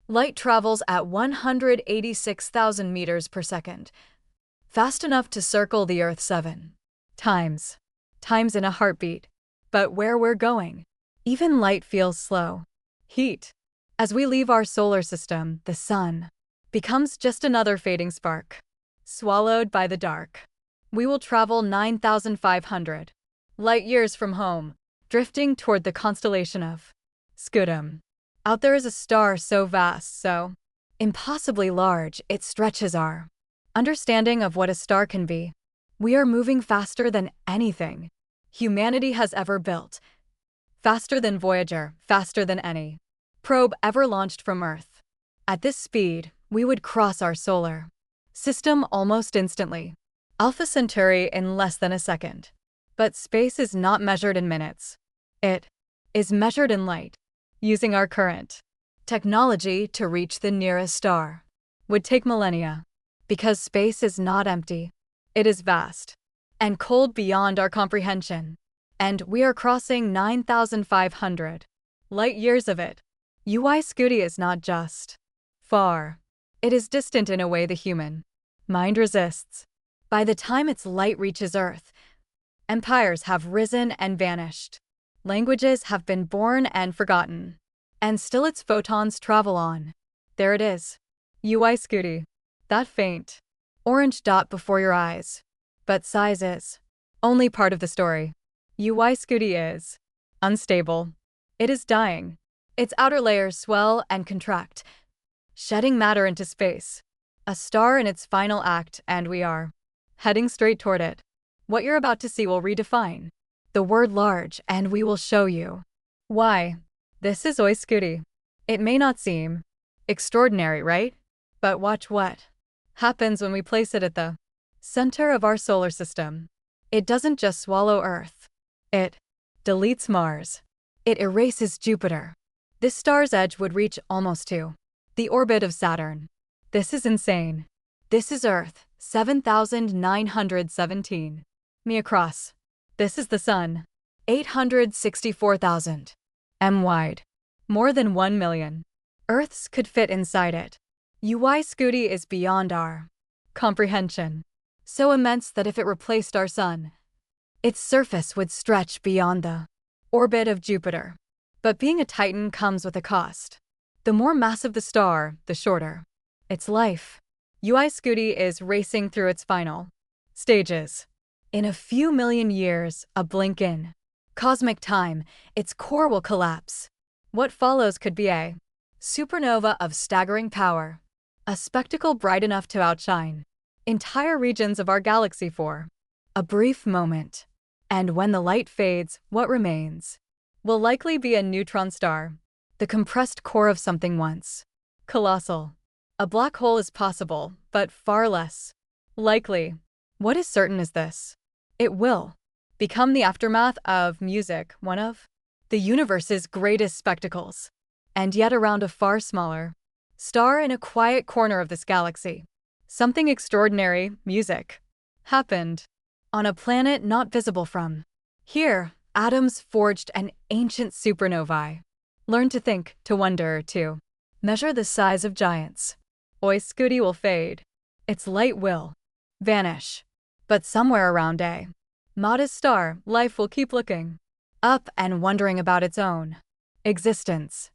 Light travels at 186,000 meters per second, fast enough to circle the Earth 7 times in a heartbeat. But where we're going, even light feels slow. Heat. As we leave our solar system, the sun becomes just another fading spark, swallowed by the dark. We will travel 9,500 light years from home, drifting toward the constellation of Scutum. Out there is a star so vast, so impossibly large, it stretches our understanding of what a star can be. We are moving faster than anything humanity has ever built, faster than Voyager, faster than any probe ever launched from Earth. At this speed, we would cross our solar system almost instantly. Alpha Centauri in less than a second. But space is not measured in minutes. It is measured in light. Using our current technology to reach the nearest star would take millennia, because space is not empty. It is vast and cold beyond our comprehension. And we are crossing 9,500 light years of it. UY Scuti is not just far. It is distant in a way the human mind resists. By the time its light reaches Earth, empires have risen and vanished. Languages have been born and forgotten. And still its photons travel on. There it is. UY Scuti. That faint orange dot before your eyes. But size is only part of the story. UY Scuti is unstable. It is dying. Its outer layers swell and contract, shedding matter into space. A star in its final act, and we are heading straight toward it. What you're about to see will redefine the word large, and we will show you why. This is UY Scuti. It may not seem extraordinary, right? But watch what happens when we place it at the center of our solar system. It doesn't just swallow Earth. It deletes Mars. It erases Jupiter. This star's edge would reach almost to the orbit of Saturn. This is insane. This is Earth, 7,917 mi across. This is the Sun, 864,000 m wide. More than 1 million Earths could fit inside it. UY Scuti is beyond our comprehension. So immense that if it replaced our Sun, its surface would stretch beyond the orbit of Jupiter. But being a Titan comes with a cost. The more massive the star, the shorter its life. UY Scuti is racing through its final stages. In a few million years, a blink in cosmic time, its core will collapse. What follows could be a supernova of staggering power, a spectacle bright enough to outshine entire regions of our galaxy for a brief moment. And when the light fades, what remains will likely be a neutron star, the compressed core of something once colossal. A black hole is possible, but far less likely. What is certain is this: it will become the aftermath of music, one of the universe's greatest spectacles. And yet around a far smaller star in a quiet corner of this galaxy, something extraordinary, music, happened on a planet not visible from here. Atoms forged an ancient supernovae. Learn to think, to wonder, to measure the size of giants. UY Scuti will fade. Its light will vanish. But somewhere around a modest star, life will keep looking up and wondering about its own existence.